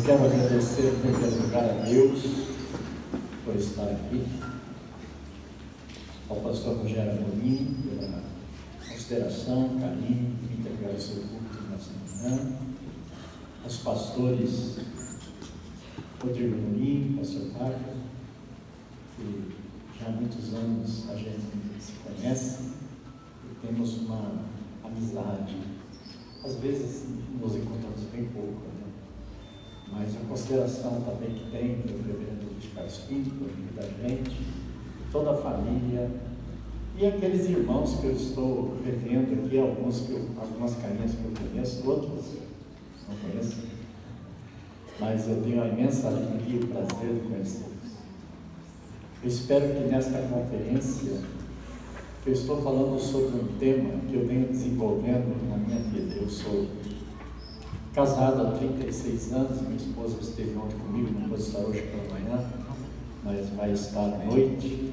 quero agradecer em primeiro lugar a Deus por estar aqui, ao pastor Rogério Amorim pela consideração, carinho, integrar o seu culto nessa manhã, aos pastores Rodrigo Amorim, pastor Carlos, que já há muitos anos a gente se conhece e temos uma amizade. Às vezes nos encontramos bem pouco, né? Mas a consideração também que tem pelo reverendo Luiz Carlos Pinto, amigo da gente, toda a família e aqueles irmãos que eu estou revendo aqui, algumas carinhas que eu conheço, outros não conheço, mas eu tenho a imensa alegria e o prazer de conhecê-los. Eu espero que nesta conferência eu estou falando sobre um tema que eu venho desenvolvendo na minha vida. Eu sou casado há 36 anos, minha esposa esteve ontem comigo, não pode estar hoje pela manhã, mas vai estar à noite.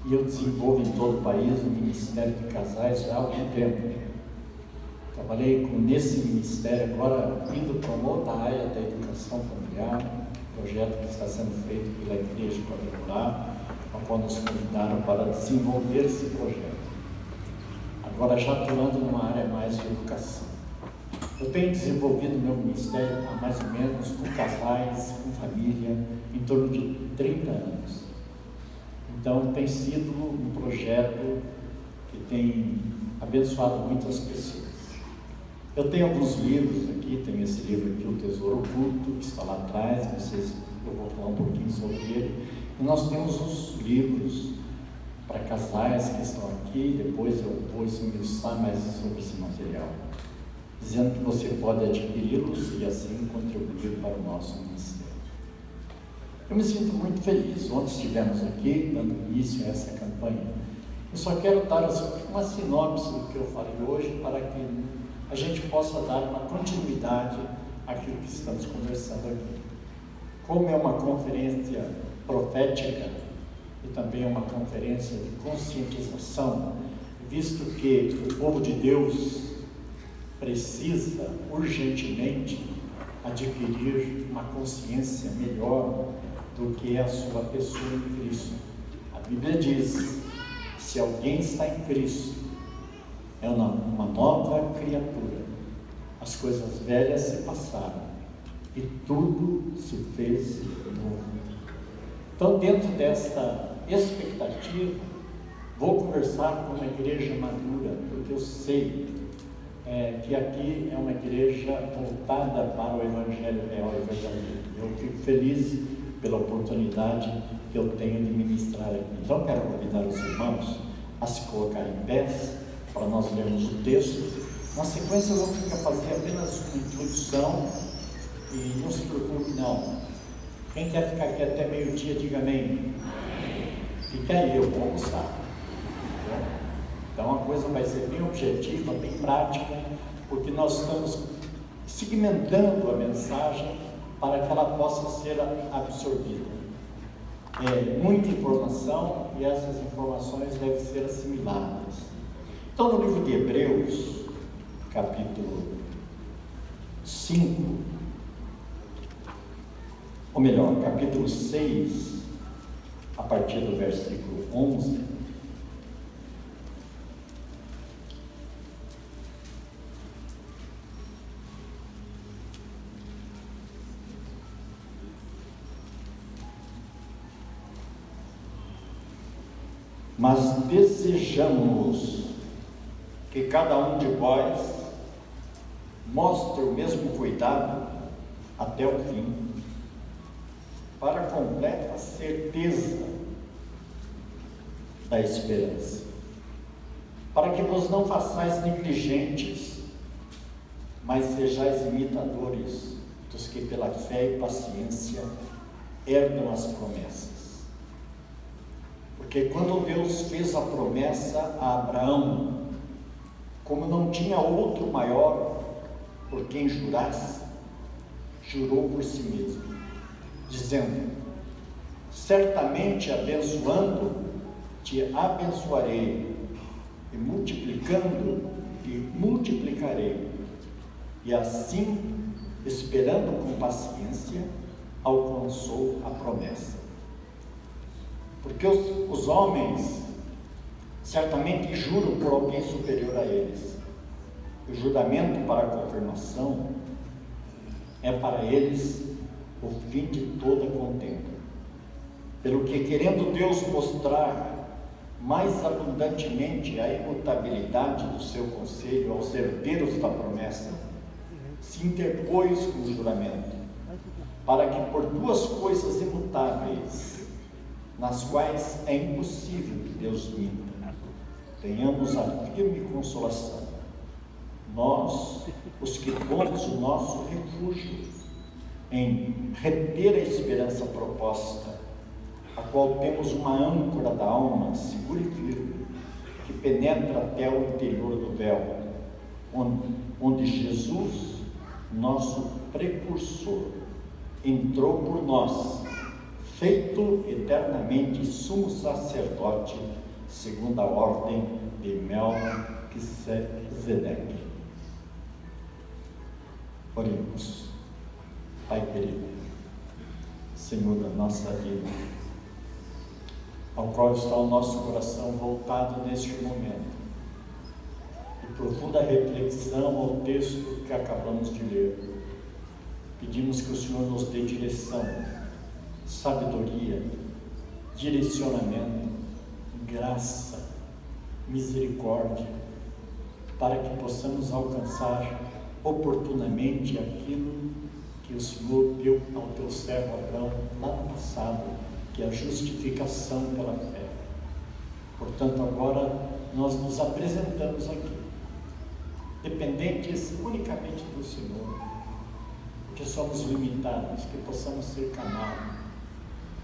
E eu desenvolvo em todo o país o Ministério de Casais já há algum tempo. Trabalhei nesse ministério agora, indo para uma outra área da educação familiar, projeto que está sendo feito pela Igreja Quadrangular, a qual nos convidaram para desenvolver esse projeto. Agora já atuando numa área mais de educação. Eu tenho desenvolvido meu ministério há mais ou menos com casais, com família, em torno de 30 anos. Então tem sido um projeto que tem abençoado muitas pessoas. Eu tenho alguns livros aqui, tenho esse livro aqui, O Tesouro Oculto, que está lá atrás, eu vou falar um pouquinho sobre ele. E nós temos uns livros para casais que estão aqui, depois eu vou esmiuçar mais sobre esse material, dizendo que você pode adquiri-los e assim contribuir para o nosso ministério. Eu me sinto muito feliz. Ontem estivemos aqui, dando início a essa campanha. Eu só quero dar uma sinopse do que eu falei hoje, para que a gente possa dar uma continuidade àquilo que estamos conversando aqui. Como é uma conferência profética e também uma conferência de conscientização, visto que o povo de Deus precisa urgentemente adquirir uma consciência melhor do que a sua pessoa em Cristo. A Bíblia diz: se alguém está em Cristo, é uma nova criatura. As coisas velhas se passaram e tudo se fez novo. Então, dentro desta expectativa, vou conversar com uma igreja madura, porque eu sei que aqui é uma igreja voltada para o Evangelho real e verdadeiro. Eu fico feliz pela oportunidade que eu tenho de ministrar aqui. Então, quero convidar os irmãos a se colocarem em pé, para nós lermos o texto. Na sequência, eu vou fazer apenas uma introdução e não se preocupe, não. Quem quer ficar aqui até meio-dia, diga amém. Fica aí, eu vou almoçar. Então a coisa vai ser bem objetiva, bem prática, porque nós estamos segmentando a mensagem para que ela possa ser absorvida. É muita informação e essas informações devem ser assimiladas. Então, no livro de Hebreus, capítulo 5, ou melhor, capítulo 6, a partir do versículo 11, mas desejamos que cada um de vós mostre o mesmo cuidado até o fim, para a completa certeza da esperança, para que vos não façais negligentes, mas sejais imitadores dos que pela fé e paciência herdam as promessas. Porque quando Deus fez a promessa a Abraão, como não tinha outro maior por quem jurasse, jurou por si mesmo, dizendo: certamente abençoando, te abençoarei, e multiplicando, te multiplicarei. E assim esperando com paciência, alcançou a promessa. Porque os homens certamente juram por alguém superior a eles. O juramento para a confirmação é para eles o fim de toda contenda. Pelo que, querendo Deus mostrar mais abundantemente a imutabilidade do seu conselho aos herdeiros da promessa, se interpôs com o juramento, para que por duas coisas imutáveis, nas quais é impossível que Deus minta, tenhamos a firme consolação, nós, os que pomos o nosso refúgio em reter a esperança proposta, a qual temos uma âncora da alma segura e firme, que penetra até o interior do véu, onde Jesus, nosso precursor, entrou por nós, feito eternamente sumo sacerdote, segundo a ordem de Melquisedeque. Oremos. Pai querido, Senhor da nossa vida, ao qual está o nosso coração voltado neste momento, e profunda reflexão ao texto que acabamos de ler, pedimos que o Senhor nos dê direção, sabedoria, direcionamento, graça, misericórdia, para que possamos alcançar oportunamente aquilo que o Senhor deu ao teu servo Abraão lá no passado, que é a justificação pela fé. Portanto, agora nós nos apresentamos aqui, dependentes unicamente do Senhor, porque somos limitados, que possamos ser canal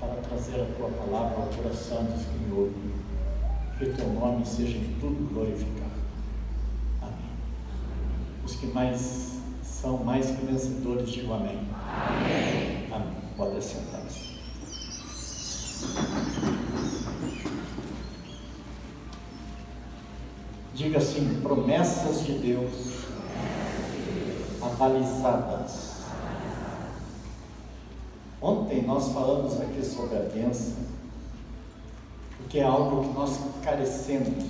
para trazer a tua palavra ao coração dos que me ouvem, que o teu nome seja em tudo glorificado. Amém. Os que são mais que vencedores, digam amém. Amém. Amém. Pode sentar-se. Diga assim: promessas de Deus avalizadas. Ontem nós falamos aqui sobre a bênção, porque é algo que nós carecemos,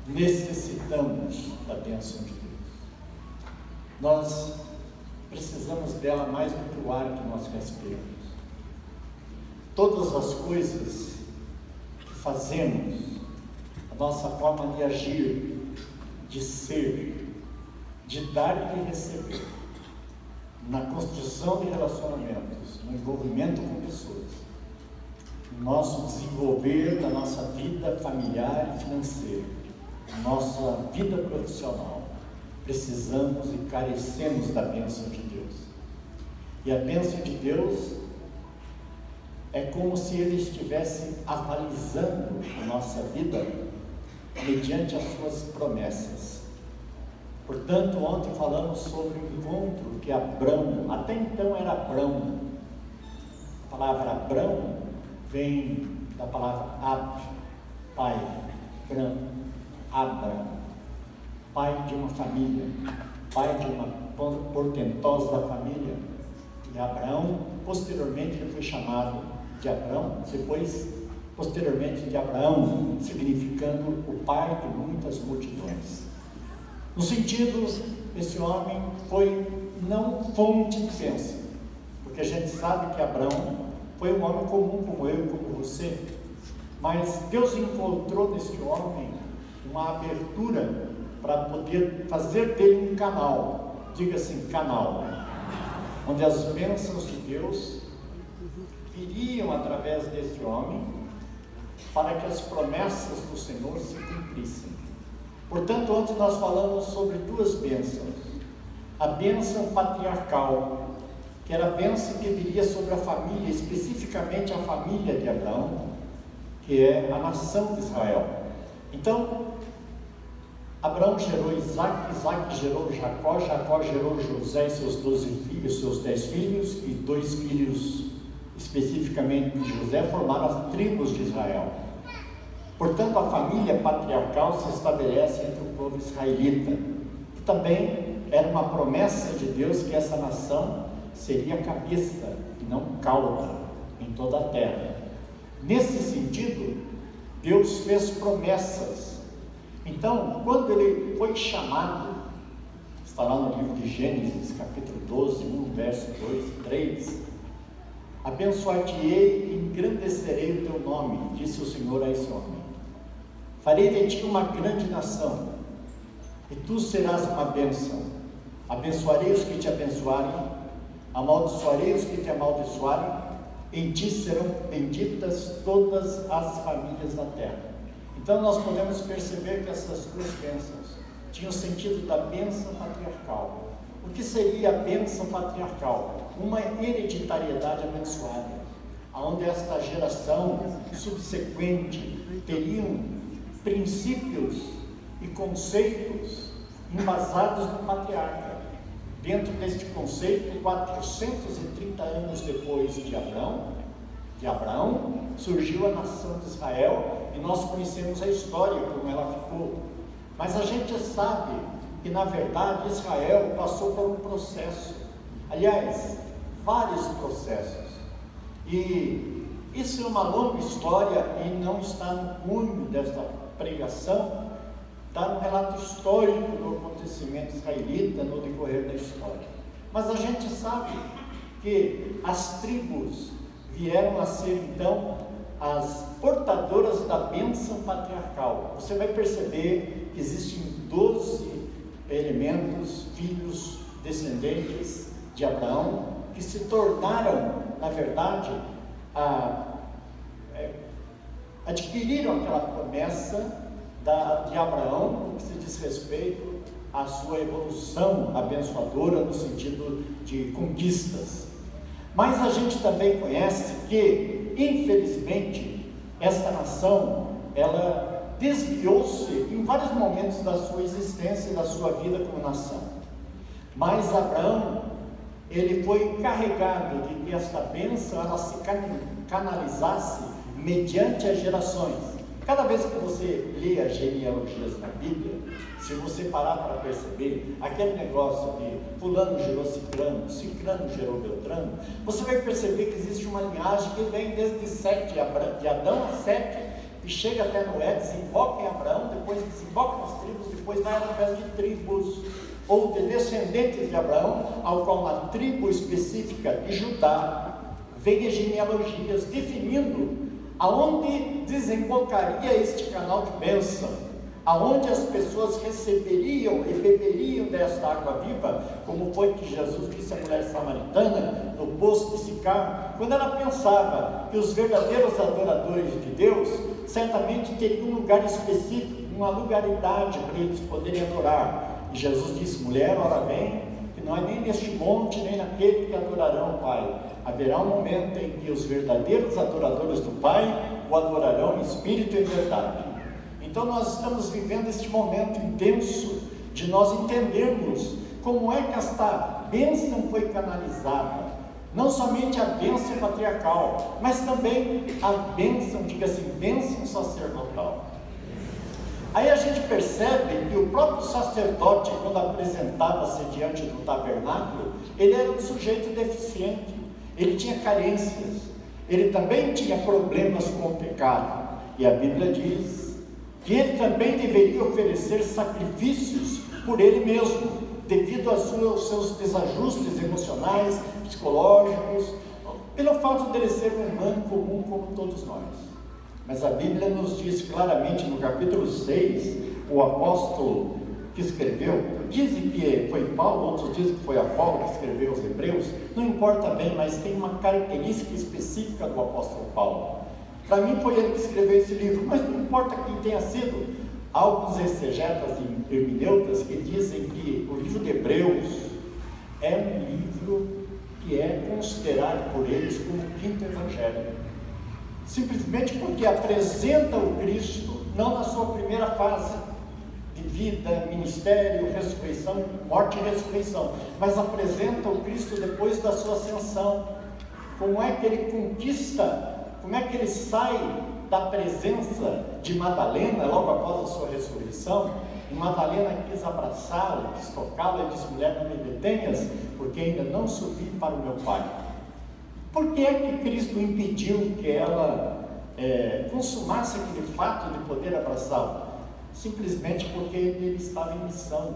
necessitamos da bênção de Deus. Nós precisamos dela mais do que o ar que nós respiramos. Todas as coisas que fazemos, a nossa forma de agir, de ser, de dar e de receber, na construção de relacionamentos, no envolvimento com pessoas, no nosso desenvolver da nossa vida familiar e financeira, nossa vida profissional, precisamos e carecemos da bênção de Deus. E a bênção de Deus é como se Ele estivesse avalizando a nossa vida mediante as suas promessas. Portanto, ontem falamos sobre o encontro que Abrão, até então era Abrão. A palavra Abrão vem da palavra Ab, pai, Abram, pai de uma família, pai de uma portentosa família. E Abraão, posteriormente, ele foi chamado de Abrão, depois, posteriormente, de Abraão, significando o pai de muitas multidões. No sentido, esse homem foi não fonte de bênção, porque a gente sabe que Abraão foi um homem comum como eu e como você, mas Deus encontrou nesse homem uma abertura para poder fazer dele um canal, diga assim, canal, onde as bênçãos de Deus viriam através desse homem, para que as promessas do Senhor se cumprissem. Portanto, ontem nós falamos sobre duas bênçãos. A bênção patriarcal, que era a bênção que viria sobre a família, especificamente a família de Abraão, que é a nação de Israel. Então, Abraão gerou Isaac, Isaac gerou Jacó, Jacó gerou José e seus 12 filhos, seus 10 filhos, e 2 filhos especificamente de José formaram as tribos de Israel. Portanto, a família patriarcal se estabelece entre o povo israelita, que também era uma promessa de Deus que essa nação seria cabeça e não cauda em toda a terra. Nesse sentido, Deus fez promessas. Então, quando ele foi chamado, está lá no livro de Gênesis, capítulo 12, 1, verso 2 e 3, abençoar-te-ei e engrandecerei o teu nome, disse o Senhor a esse homem. Farei de ti uma grande nação, e tu serás uma bênção. Abençoarei os que te abençoarem, amaldiçoarei os que te amaldiçoarem, em ti serão benditas todas as famílias da terra. Então nós podemos perceber que essas duas bênçãos tinham o sentido da bênção patriarcal. O que seria a bênção patriarcal? Uma hereditariedade abençoada, onde esta geração subsequente teriam princípios e conceitos embasados no patriarca. Dentro deste conceito, 430 anos depois de Abraão, surgiu a nação de Israel, e nós conhecemos a história, como ela ficou. Mas a gente sabe que, na verdade, Israel passou por um processo, aliás, vários processos, e isso é uma longa história e não está no cunho desta pregação, está no relato histórico do acontecimento israelita no decorrer da história. Mas a gente sabe que as tribos vieram a ser então as portadoras da bênção patriarcal. Você vai perceber que existem 12 elementos, filhos, descendentes de Abraão, que se tornaram, na verdade, adquiriram aquela promessa de Abraão, no que se diz respeito à sua evolução abençoadora no sentido de conquistas. Mas a gente também conhece que, infelizmente, esta nação, ela desviou-se em vários momentos da sua existência e da sua vida como nação. Mas Abraão, ele foi encarregado de que esta bênção ela se canalizasse mediante as gerações. Cada vez que você lê as genealogias na Bíblia, se você parar para perceber, aquele negócio de fulano gerou ciclano, ciclano gerou beltrano, você vai perceber que existe uma linhagem que vem desde de Adão a Sete, e chega até Noé, desemboca em Abraão, depois desemboca nas tribos, depois vai através de tribos, ou de descendentes de Abraão, ao qual na tribo específica de Judá, vem as genealogias definindo aonde desembocaria este canal de bênção, aonde as pessoas receberiam e beberiam desta água viva, como foi que Jesus disse à mulher samaritana no poço de Sicar, quando ela pensava que os verdadeiros adoradores de Deus certamente teriam um lugar específico, uma lugaridade para eles poderem adorar. E Jesus disse: mulher, ora bem, que não é nem neste monte, nem naquele que adorarão o Pai. Haverá um momento em que os verdadeiros adoradores do Pai o adorarão em espírito e em verdade. Então nós estamos vivendo este momento intenso de nós entendermos como é que esta bênção foi canalizada. Não somente a bênção patriarcal, mas também a bênção, diga-se, bênção sacerdotal. Aí a gente percebe que o próprio sacerdote, quando apresentava-se diante do tabernáculo, ele era um sujeito deficiente, ele tinha carências, ele também tinha problemas com o pecado, e a Bíblia diz que ele também deveria oferecer sacrifícios por ele mesmo, devido aos seus desajustes emocionais, psicológicos, pelo fato de ele ser um humano comum como todos nós. Mas a Bíblia nos diz claramente no capítulo 6, o apóstolo que escreveu, dizem que foi Paulo, outros dizem que foi Apolo que escreveu os Hebreus, não importa bem, mas tem uma característica específica do apóstolo Paulo. Para mim foi ele que escreveu esse livro, mas não importa quem tenha sido. Há alguns exegetas e hermeneutas que dizem que o livro de Hebreus é um livro que é considerado por eles como o quinto evangelho, simplesmente porque apresenta o Cristo não na sua primeira fase de vida, ministério, ressurreição, morte e ressurreição, mas apresenta o Cristo depois da sua ascensão. Como é que ele conquista, como é que ele sai da presença de Madalena logo após a sua ressurreição, E Madalena quis abraçá-lo, quis tocá-lo, e disse: mulher, não me detenhas, porque ainda não subi para o meu Pai. Por que é que Cristo impediu que ela consumasse aquele fato de poder abraçá-lo? Simplesmente porque ele estava em missão.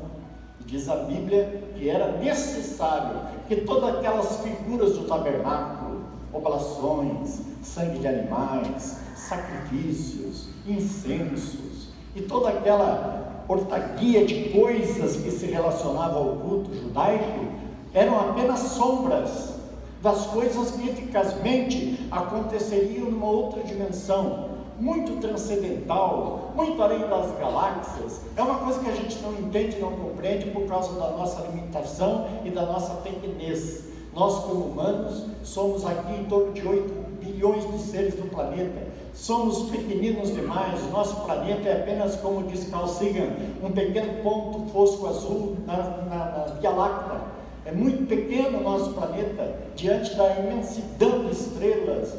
E diz a Bíblia que era necessário que todas aquelas figuras do tabernáculo, oblações, sangue de animais, sacrifícios, incensos e toda aquela ortaguia de coisas que se relacionavam ao culto judaico eram apenas sombras das coisas que eficazmente aconteceriam numa outra dimensão, muito transcendental, muito além das galáxias. É uma coisa que a gente não entende, não compreende por causa da nossa limitação e da nossa pequenez. Nós, como humanos, somos aqui em torno de 8 bilhões de seres no planeta. Somos pequeninos demais. O nosso planeta é apenas, como diz Carl Sagan, um pequeno ponto fosco azul na Via Láctea. É muito pequeno o nosso planeta diante da imensidão de estrelas,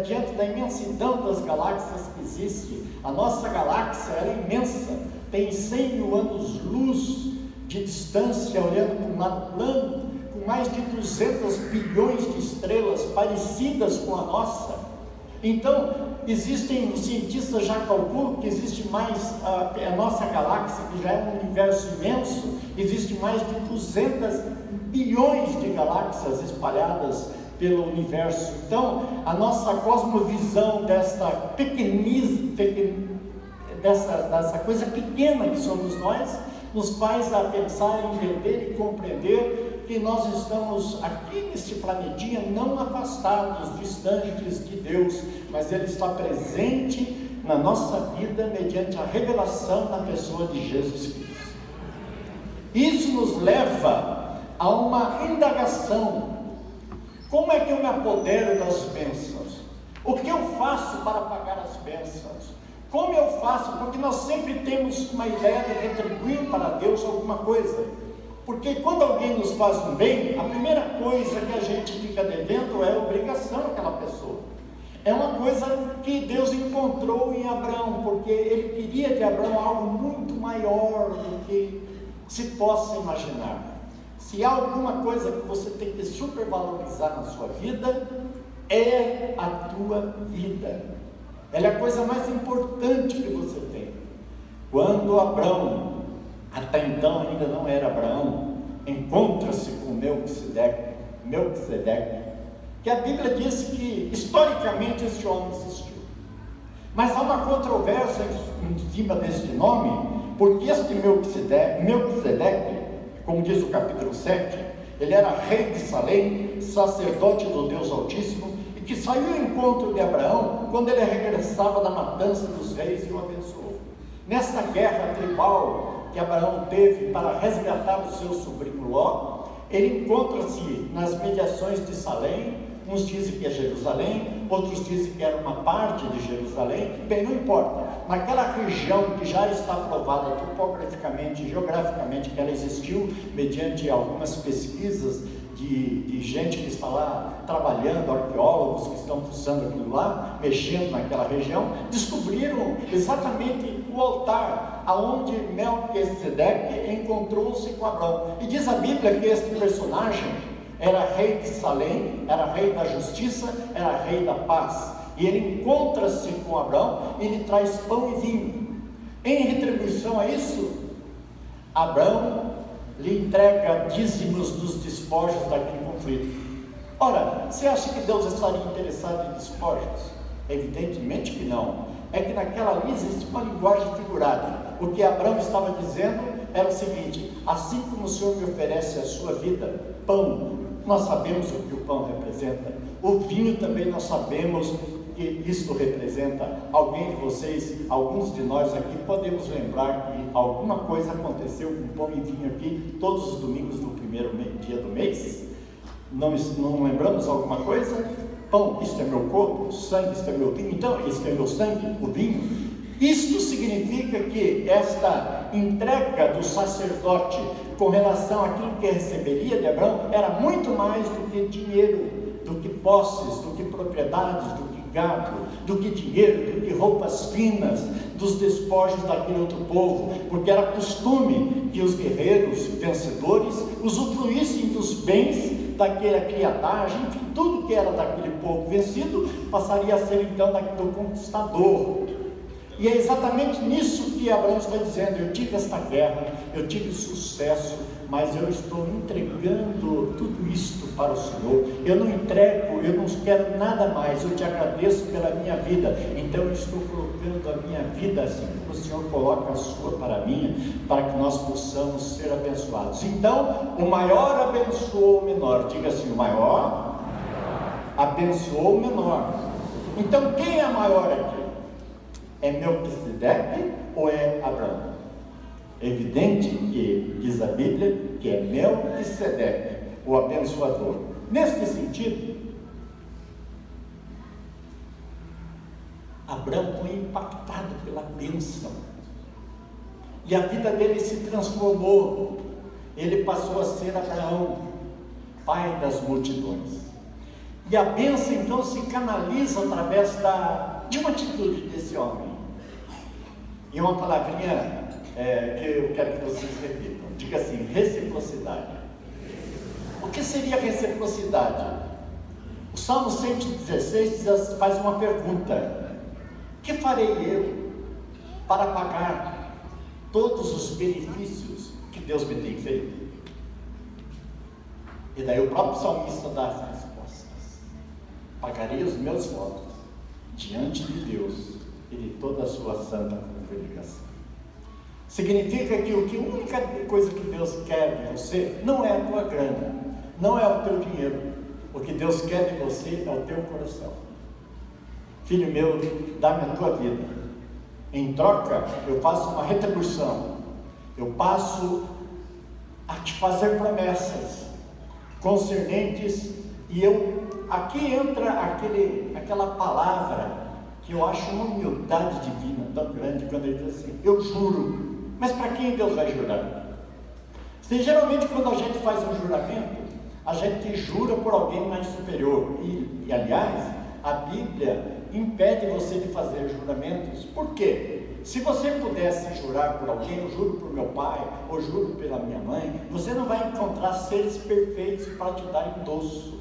diante da imensidão das galáxias que existe. A nossa galáxia é imensa, tem 100 mil anos-luz de distância, olhando para um lado plano, com mais de 200 bilhões de estrelas parecidas com a nossa. Então, existem, os cientistas já calculam que existe mais, a nossa galáxia, que já é um universo imenso, existe mais de 200 bilhões de galáxias espalhadas pelo universo. Então, a nossa cosmovisão dessa pequenice, dessa coisa pequena que somos nós, nos faz a pensar, entender e compreender que nós estamos aqui neste planetinha não afastados, distantes de Deus, mas Ele está presente na nossa vida mediante a revelação na pessoa de Jesus Cristo. Isso nos leva a uma indagação: como é que eu me apodero das bênçãos? O que eu faço para pagar as bênçãos? Como eu faço? Porque nós sempre temos uma ideia de retribuir para Deus alguma coisa. Porque quando alguém nos faz um bem, a primeira coisa que a gente fica devendo é obrigação àquela pessoa. É uma coisa que Deus encontrou em Abraão, porque Ele queria de Abraão algo muito maior do que se possa imaginar. Se há alguma coisa que você tem que supervalorizar na sua vida, é a tua vida. Ela é a coisa mais importante que você tem. Quando Abraão, até então ainda não era Abraão, encontra-se com Melquisedeque, que a Bíblia diz que historicamente este homem existiu. Mas há uma controvérsia em cima deste nome, porque este Melquisedeque, como diz o capítulo 7, ele era rei de Salém, sacerdote do Deus Altíssimo, e que saiu ao encontro de Abraão quando ele regressava da matança dos reis e o abençoou. Nesta guerra tribal que Abraão teve para resgatar o seu sobrinho Ló, ele encontra-se nas mediações de Salém. Uns dizem que é Jerusalém, outros dizem que era uma parte de Jerusalém. Bem, não importa. Naquela região que já está provada topograficamente, geograficamente, que ela existiu mediante algumas pesquisas de gente que está lá trabalhando, arqueólogos que estão fuçando aquilo lá, mexendo naquela região, descobriram exatamente o altar aonde Melquisedeque encontrou-se com Abraão. E diz a Bíblia que este personagem era rei de Salém, era rei da justiça, era rei da paz. E ele encontra-se com Abraão e lhe traz pão e vinho. Em retribuição a isso, Abraão lhe entrega dízimos dos despojos daquele conflito. Ora, você acha que Deus estaria interessado em despojos? Evidentemente que não. É que naquela ali existe uma linguagem figurada. O que Abraão estava dizendo era o seguinte: assim como o Senhor me oferece a sua vida, pão, nós sabemos o que o pão representa. O vinho também nós sabemos que isto representa. Alguém de vocês, alguns de nós aqui, podemos lembrar que alguma coisa aconteceu com pão e vinho aqui todos os domingos do primeiro dia do mês? Não lembramos alguma coisa? Pão, isto é meu corpo; sangue, isto é meu vinho. Então, isto é meu sangue, o vinho. Isto significa que esta entrega do sacerdote com relação àquilo que receberia de Abraão era muito mais do que dinheiro, do que posses, do que propriedades, do que gado, do que dinheiro, do que roupas finas, dos despojos daquele outro povo, porque era costume que os guerreiros vencedores usufruíssem dos bens daquela criadagem, enfim, tudo que era daquele povo vencido passaria a ser então do conquistador. E é exatamente nisso que Abraão está dizendo: eu tive esta guerra, eu tive sucesso, mas eu estou entregando tudo isto para o Senhor. Eu não entrego, eu não quero nada mais, eu te agradeço pela minha vida, então eu estou colocando a minha vida assim como o Senhor coloca a sua para mim, para que nós possamos ser abençoados. Então, o maior abençoou o menor. Diga assim: o maior abençoou o menor. Então, quem é maior aqui? É Melquisedeque ou é Abraão? É evidente que diz a Bíblia que é Melquisedeque, o abençoador. Neste sentido, Abraão foi impactado pela bênção, e a vida dele se transformou. Ele passou a ser Abraão, pai das multidões. E a bênção então se canaliza através de uma atitude desse homem. E uma palavrinha que eu quero que vocês repitam. Diga assim: reciprocidade. O que seria reciprocidade? O Salmo 116 faz uma pergunta: que farei eu para pagar todos os benefícios que Deus me tem feito? E daí o próprio salmista dá as respostas: pagarei os meus votos diante de Deus e de toda a sua santa congregação. Significa que a única coisa que Deus quer de você não é a tua grana, não é o teu dinheiro. O que Deus quer de você é o teu coração. Filho meu, dá-me a tua vida. Em troca, eu faço uma retribuição. Eu passo a te fazer promessas concernentes. E aqui entra aquela palavra que eu acho uma humildade divina tão grande, quando ele diz assim: eu juro. Mas para quem Deus vai jurar? Geralmente quando a gente faz um juramento, a gente jura por alguém mais superior. E aliás, a Bíblia impede você de fazer juramentos. Por quê? Se você pudesse jurar por alguém: eu juro por meu pai, ou juro pela minha mãe, você não vai encontrar seres perfeitos para te dar endosso.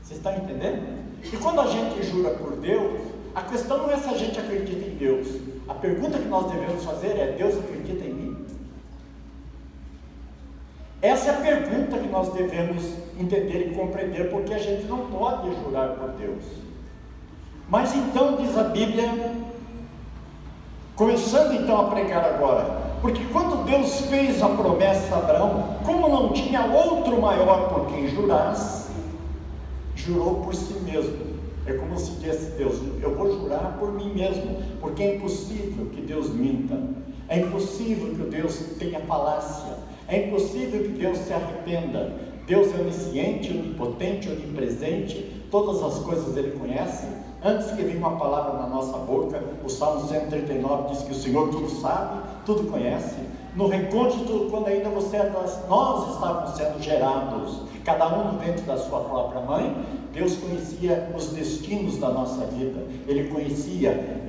Você está entendendo? E quando a gente jura por Deus, a questão não é se a gente acredita em Deus. A pergunta que nós devemos fazer é: Deus acredita em mim? Essa é a pergunta que nós devemos entender e compreender, porque a gente não pode jurar por Deus. Mas então diz a Bíblia, começando então a pregar agora, porque quando Deus fez a promessa a Abraão, como não tinha outro maior por quem jurasse, jurou por si mesmo. É como se dissesse Deus: eu vou jurar por mim mesmo, porque é impossível que Deus minta, é impossível que Deus tenha falácia, é impossível que Deus se arrependa. Deus é onisciente, onipotente, onipresente, todas as coisas Ele conhece. Antes que venha uma palavra na nossa boca, o Salmo 139 diz que o Senhor tudo sabe, tudo conhece. No recôndito, quando ainda nós estávamos sendo gerados, cada um dentro da sua própria mãe, Deus conhecia os destinos da nossa vida. Ele conhecia,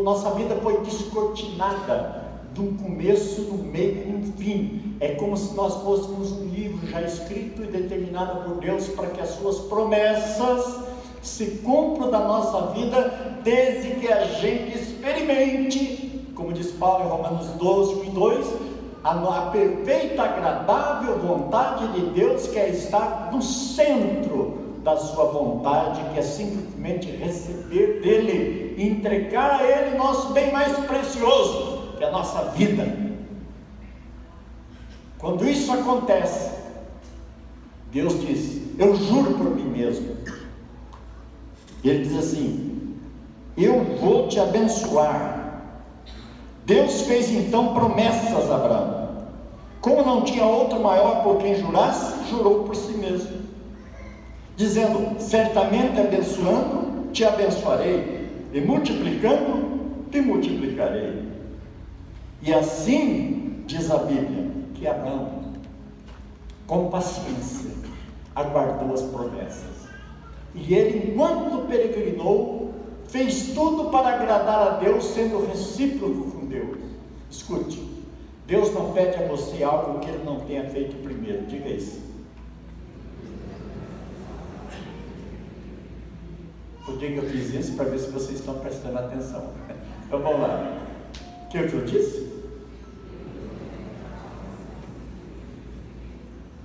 nossa vida foi descortinada de um começo, no meio e no fim. É como se nós fôssemos um livro já escrito e determinado por Deus para que as suas promessas se cumpram da nossa vida, desde que a gente experimente, como diz Paulo em Romanos 12, 1 e 2, a perfeita, agradável vontade de Deus, que é estar no centro da sua vontade, que é simplesmente receber dele e entregar a ele nosso bem mais precioso, que é a nossa vida. Quando isso acontece, Deus diz: eu juro por mim mesmo. Ele diz assim: eu vou te abençoar. Deus fez então promessas a Abraão. Como não tinha outro maior por quem jurasse, jurou por si mesmo, dizendo: certamente abençoando, te abençoarei, e multiplicando, te multiplicarei. E assim, diz a Bíblia, que Abraão, com paciência, aguardou as promessas. E ele, enquanto peregrinou, fez tudo para agradar a Deus, sendo recíproco com Deus. Escute, Deus não pede a você algo que Ele não tenha feito primeiro. Diga isso. Por que eu fiz isso? Para ver se vocês estão prestando atenção. Então vamos lá. O que eu disse?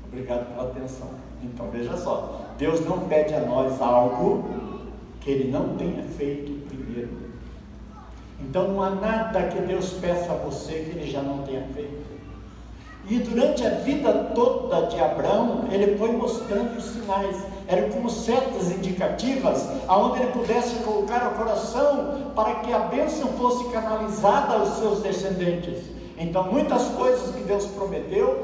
Obrigado pela atenção. Então veja só, Deus não pede a nós algo que Ele não tenha feito primeiro. Então não há nada que Deus peça a você que Ele já não tenha feito. E durante a vida toda de Abraão, ele foi mostrando os sinais, eram como setas indicativas, aonde ele pudesse colocar o coração para que a bênção fosse canalizada aos seus descendentes. Então muitas coisas que Deus prometeu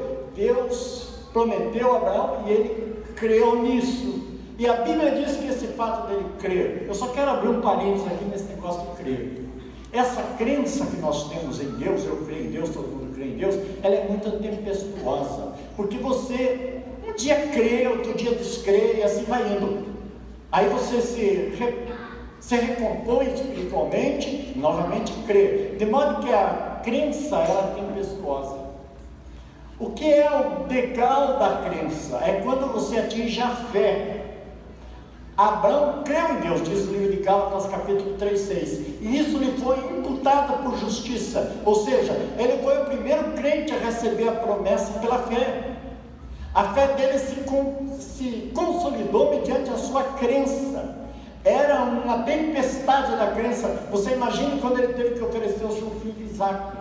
a Abraão e ele creu nisso. E a Bíblia diz que esse fato dele crer, eu só quero abrir um parênteses aqui nesse negócio de crer. Essa crença que nós temos em Deus, eu creio em Deus, todo mundo crê em Deus, ela é muito tempestuosa, porque você um dia crê, outro dia descrê, e assim vai indo. Aí você se recompõe espiritualmente, novamente crê, de modo que a crença ela é tempestuosa. O que é o degrau da crença? É quando você atinge a fé. Abraão creu em Deus, diz o livro de Gálatas capítulo 3:6, e isso lhe foi imputado por justiça, ou seja, ele foi o primeiro crente a receber a promessa pela fé. A fé dele se consolidou mediante a sua crença. Era uma tempestade da crença. Você imagina quando ele teve que oferecer o seu filho Isaac.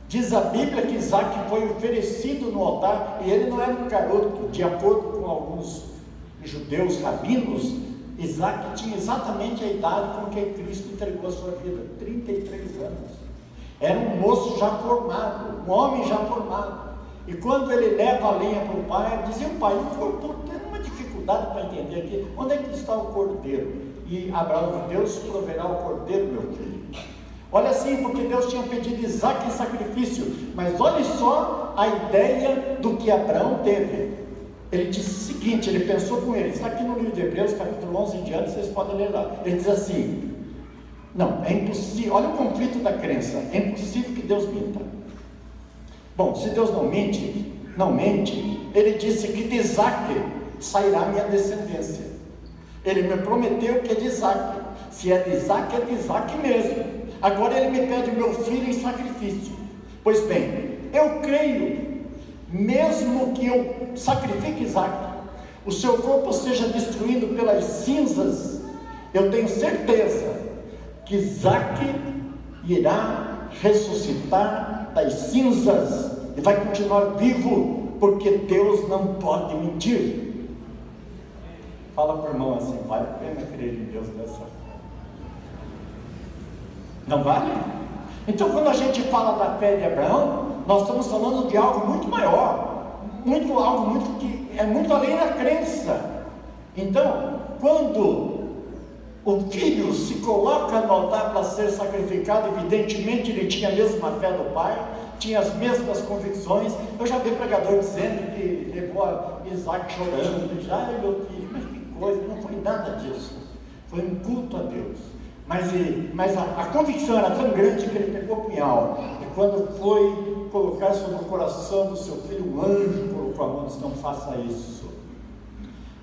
Diz a Bíblia que Isaac foi oferecido no altar, e ele não era um garoto. De acordo com alguns judeus rabinos, Isaac tinha exatamente a idade com que Cristo entregou a sua vida, 33 anos. Era um moço já formado, um homem já formado. E quando ele leva a lenha para o pai, dizia o pai: eu estou tendo uma dificuldade para entender aqui, onde é que está o cordeiro? E Abraão: Deus proverá o cordeiro, meu filho. Olha assim, porque Deus tinha pedido Isaac em sacrifício, mas olha só a ideia do que Abraão teve. Ele disse o seguinte, ele pensou com ele, está aqui no livro de Hebreus, capítulo 11 em diante, vocês podem ler lá. Ele diz assim: não, é impossível, olha o conflito da crença, é impossível que Deus minta. Bom, se Deus não mente, ele disse que de Isaac sairá minha descendência. Ele me prometeu que é de Isaac, se é de Isaac mesmo. Agora ele me pede meu filho em sacrifício. Pois bem, eu creio, mesmo que eu sacrifique Isaac, o seu corpo seja destruído pelas cinzas, eu tenho certeza que Isaac irá ressuscitar das cinzas e vai continuar vivo, porque Deus não pode mentir. Fala para o irmão assim: vale a pena crer em Deus dessa forma? Não vale? Então, quando a gente fala da fé de Abraão, nós estamos falando de algo muito maior, que é muito além da crença. Então, quando o filho se coloca no altar para ser sacrificado, evidentemente ele tinha a mesma fé do pai, tinha as mesmas convicções. Eu já vi pregador dizendo que levou a Isaac chorando, disse: ai meu filho, mas que coisa, não foi nada disso, foi um culto a Deus. Mas a convicção era tão grande que ele pegou o punhal, e quando foi colocar sobre o coração do seu filho, um anjo colocou a mão e disse: não faça isso,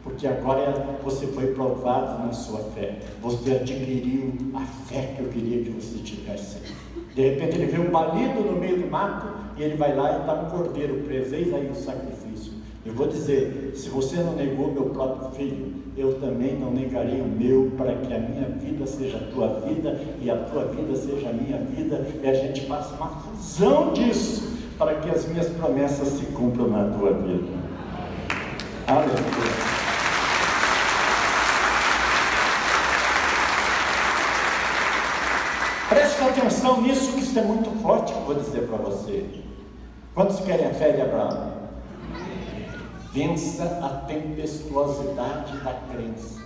porque agora você foi provado na sua fé, você adquiriu a fé que eu queria que você tivesse. De repente ele vê um balido no meio do mato, e ele vai lá e dá um cordeiro preso. Eis aí o sacrifício. Eu vou dizer: se você não negou meu próprio filho, eu também não negarei o meu, para que a minha vida seja a tua vida, e a tua vida seja a minha vida, e a gente faça uma fusão disso, para que as minhas promessas se cumpram na tua vida. Aleluia. Preste atenção nisso, que isso é muito forte, que eu vou dizer para você. Quantos querem a fé de Abraão? Vença a tempestuosidade da crença.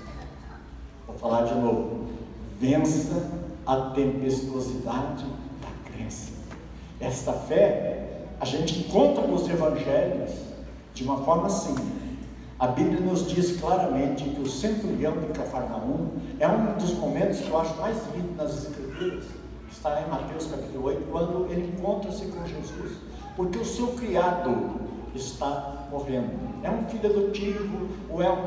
Vou falar de novo. Vença a tempestuosidade da crença. Esta fé a gente encontra nos evangelhos de uma forma assim. A Bíblia nos diz claramente que o centurião de Cafarnaum é um dos momentos que eu acho mais lindo nas Escrituras, que está em Mateus capítulo 8, quando ele encontra-se com Jesus, porque o seu criado está morrendo. É um filho adotivo, ou é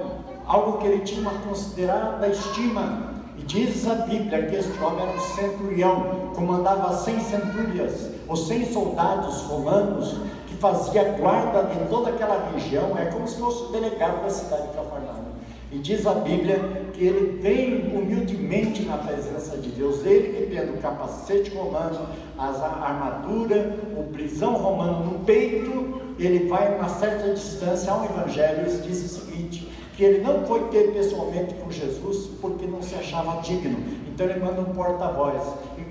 algo que ele tinha uma considerada estima. E diz a Bíblia que este homem era um centurião, comandava 100 centúrias, ou 100 soldados romanos, que fazia guarda de toda aquela região. É como se fosse o delegado da cidade de Cafarnaum. E diz a Bíblia que ele vem humildemente na presença de Deus, ele que tendo o capacete romano, a armadura, o brisão romano no peito, ele vai a uma certa distância ao Evangelho e diz o seguinte, que ele não foi ter pessoalmente com Jesus porque não se achava digno. Então ele manda um porta-voz,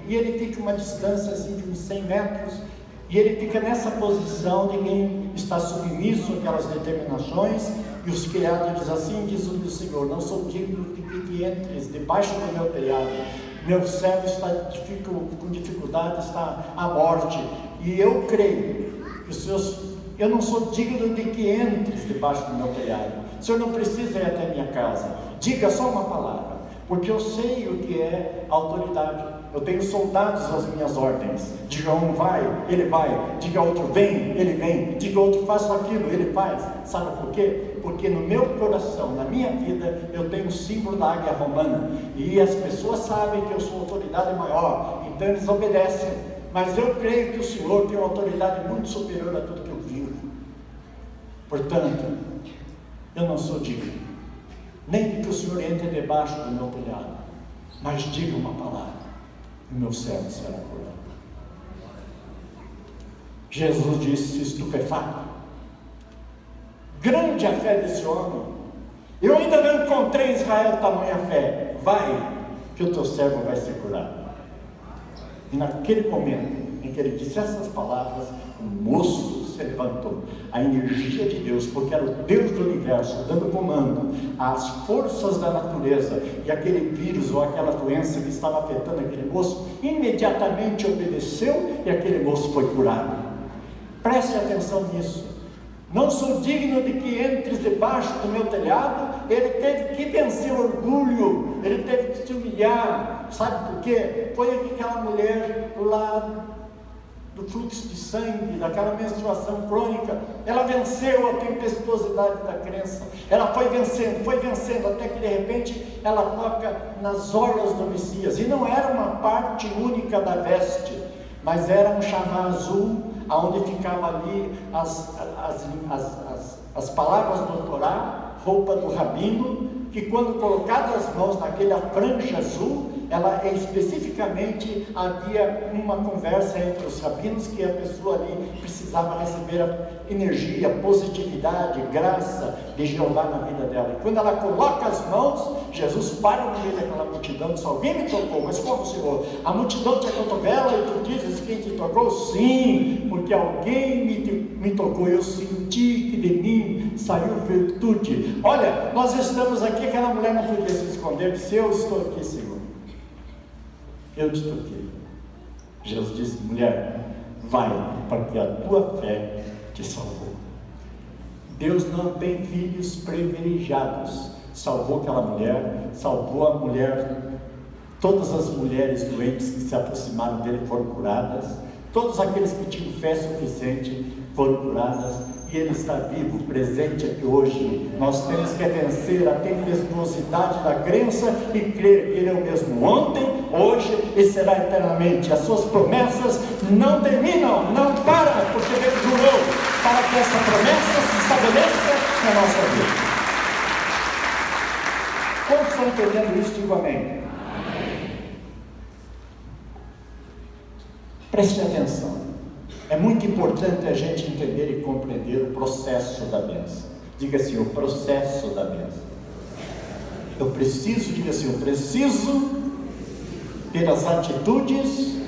e ele fica uma distância assim, de uns 100 metros, e ele fica nessa posição de quem está submisso àquelas determinações. E os criados dizem assim, diz o Senhor, não sou digno de que entres debaixo do meu telhado, meu servo está com dificuldade, está à morte, e eu creio que eu não sou digno de que entres debaixo do meu telhado. O Senhor não precisa ir até minha casa, diga só uma palavra, porque eu sei o que é autoridade. Eu tenho soldados às minhas ordens. Diga um vai, ele vai. Diga outro vem, ele vem. Diga outro faça aquilo, ele faz. Sabe por quê? Porque no meu coração, na minha vida, eu tenho o símbolo da águia romana, e as pessoas sabem que eu sou autoridade maior, então eles obedecem. Mas eu creio que o Senhor tem uma autoridade muito superior a tudo que eu vivo. Portanto, eu não sou digno nem de que o Senhor entre debaixo do meu telhado, mas diga uma palavra e o meu servo será curado. Jesus disse, estupefato, grande a fé desse homem, eu ainda não encontrei em Israel tamanha fé, vai, que o teu servo vai ser curado. E naquele momento em que ele disse essas palavras, o moço se levantou, a energia de Deus, porque era o Deus do universo, dando comando às forças da natureza, e aquele vírus ou aquela doença que estava afetando aquele moço, imediatamente obedeceu, e aquele moço foi curado. Preste atenção nisso. Não sou digno de que entres debaixo do meu telhado. Ele teve que vencer o orgulho, ele teve que se humilhar. Sabe por quê? Foi aquela mulher lá do fluxo de sangue, daquela menstruação crônica, ela venceu a tempestuosidade da crença, ela foi vencendo, até que de repente ela toca nas orlas do Messias, e não era uma parte única da veste, mas era um chamar azul, aonde ficava ali as palavras do Torá, roupa do rabino, que quando colocadas as mãos naquela franja azul, ela especificamente havia uma conversa entre os rabinos, que a pessoa ali precisava receber a energia, positividade, graça de Jeová na vida dela. E quando ela coloca as mãos, Jesus para no meio daquela multidão e diz, alguém me tocou, mas como, Senhor? A multidão te acotovela e tu dizes, quem te tocou? Sim, porque alguém me tocou, eu senti que de mim saiu virtude. Olha, nós estamos aqui, aquela mulher não podia se esconder, disse, eu estou aqui, Senhor, eu te toquei. Jesus disse, mulher, vai, porque a tua fé te salvou. Deus não tem filhos privilegiados. Salvou aquela mulher, salvou a mulher, todas as mulheres doentes que se aproximaram dele foram curadas, todos aqueles que tinham fé suficiente foram curadas, e ele está vivo, presente aqui hoje. Nós temos que vencer a tempestuosidade da crença e crer que ele é o mesmo ontem, hoje e será eternamente. As suas promessas não terminam, não param, porque ele jurou para que essa promessa se estabeleça na nossa vida. Quantos estão entendendo isso? Digo amém. Preste atenção. É muito importante a gente entender e compreender o processo da bênção. Diga assim, o processo da bênção. Eu preciso, diga assim, eu preciso ter as atitudes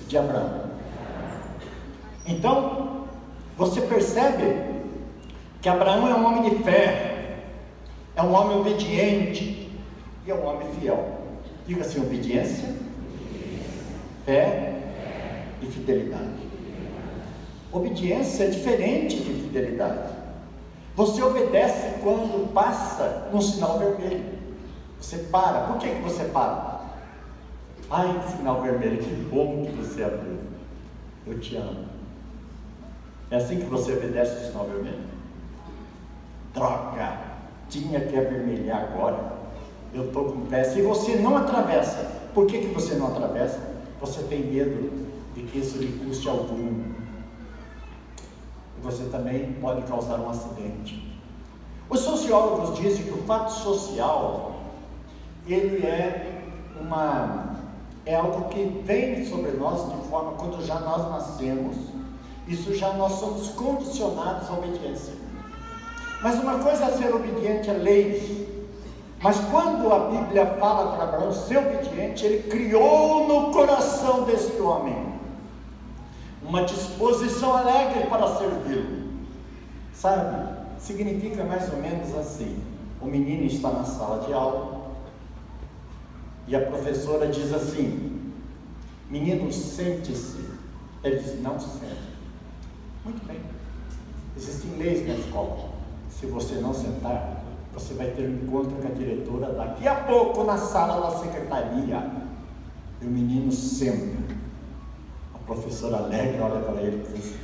de Abraão. Então, você percebe que Abraão é um homem de fé, é um homem obediente e é um homem fiel. Diga assim, obediência, fé e fidelidade. Obediência é diferente de fidelidade. Você obedece quando passa num sinal vermelho. Você para. Por que você para? Ai, sinal vermelho, que bom que você abriu. Eu te amo. É assim que você obedece o sinal vermelho? Droga, tinha que avermelhar agora. Eu estou com pressa. E você não atravessa. Por que você não atravessa? Você tem medo de que isso lhe custe algum. E você também pode causar um acidente. Os sociólogos dizem que o fato social, ele é algo que vem sobre nós de forma, quando já nós nascemos, isso já nós somos condicionados à obediência. Mas uma coisa é ser obediente à lei. Mas quando a Bíblia fala para Abraão ser obediente, ele criou no coração desse homem uma disposição alegre para servi-lo. Sabe, significa mais ou menos assim: o menino está na sala de aula e a professora diz assim: menino, sente-se. Ele diz: não sente. Muito bem, existem leis na escola. Se você não sentar, você vai ter um encontro com a diretora daqui a pouco na sala da secretaria. E o menino senta. A professora alegre olha para ele e diz assim,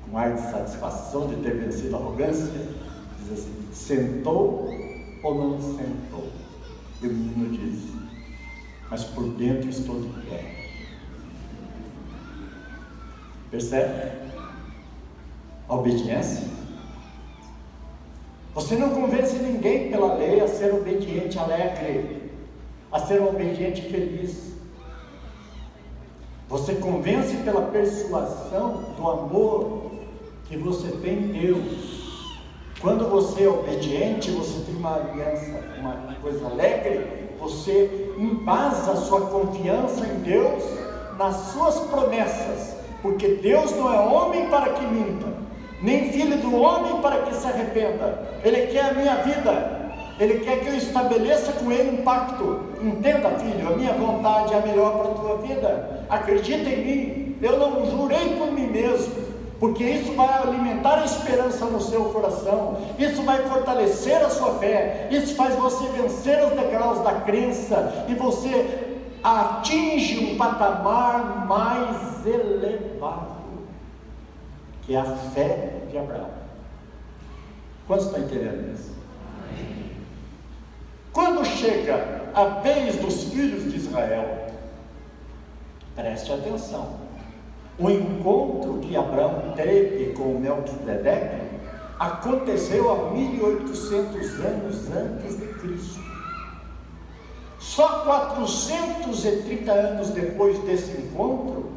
com ar de satisfação de ter vencido a arrogância, diz assim: sentou ou não sentou? E o menino diz: mas por dentro estou de pé. Percebe? A obediência. Você não convence ninguém pela lei a ser obediente, alegre, a ser um obediente feliz. Você convence pela persuasão do amor que você tem em Deus. Quando você é obediente, você tem uma aliança, uma coisa alegre. Você embasa a sua confiança em Deus nas suas promessas, porque Deus não é homem para que minta, nem filho do homem para que se arrependa. Ele quer a minha vida, Ele quer que eu estabeleça com Ele um pacto. Entenda, filho, a minha vontade é a melhor para a tua vida. Acredita em mim, eu não jurei por mim mesmo, porque isso vai alimentar a esperança no seu coração, isso vai fortalecer a sua fé, isso faz você vencer os degraus da crença, e você atinge um patamar mais elevado, que é a fé de Abraão. Quantos estão entendendo isso? Quando chega a vez dos filhos de Israel, preste atenção, o encontro que Abraão teve com Melquisedeque aconteceu há 1800 anos antes de Cristo. Só 430 anos depois desse encontro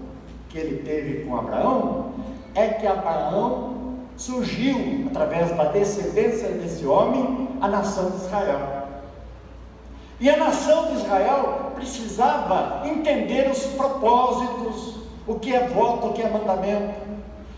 que ele teve com Abraão, é que Abraão surgiu, através da descendência desse homem, a nação de Israel. E a nação de Israel precisava entender os propósitos, o que é voto, o que é mandamento.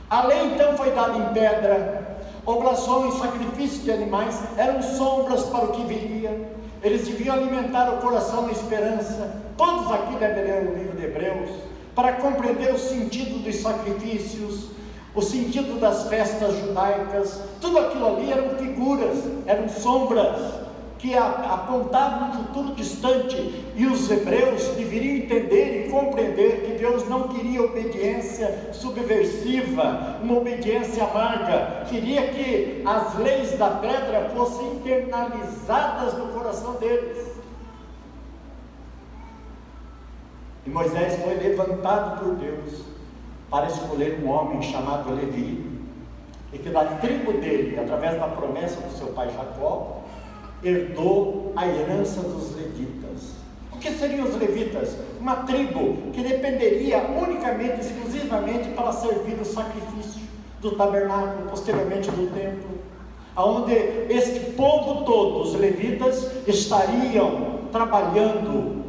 A lei então foi dada em pedra. Oblações, sacrifícios de animais eram sombras para o que viria. Eles deviam alimentar o coração na esperança. Todos aqui devem ler o livro de Hebreus para compreender o sentido dos sacrifícios, o sentido das festas judaicas. Tudo aquilo ali eram figuras, eram sombras que apontavam um futuro distante, e os hebreus deveriam entender e compreender que Deus não queria obediência subversiva, uma obediência amarga. Queria que as leis da pedra fossem internalizadas no coração deles. E Moisés foi levantado por Deus para escolher um homem chamado Levi, e que da tribo dele, através da promessa do seu pai Jacó, herdou a herança dos levitas. O que seriam os levitas? Uma tribo que dependeria unicamente, exclusivamente para servir o sacrifício do tabernáculo, posteriormente do templo, onde este povo todo, os levitas, estariam trabalhando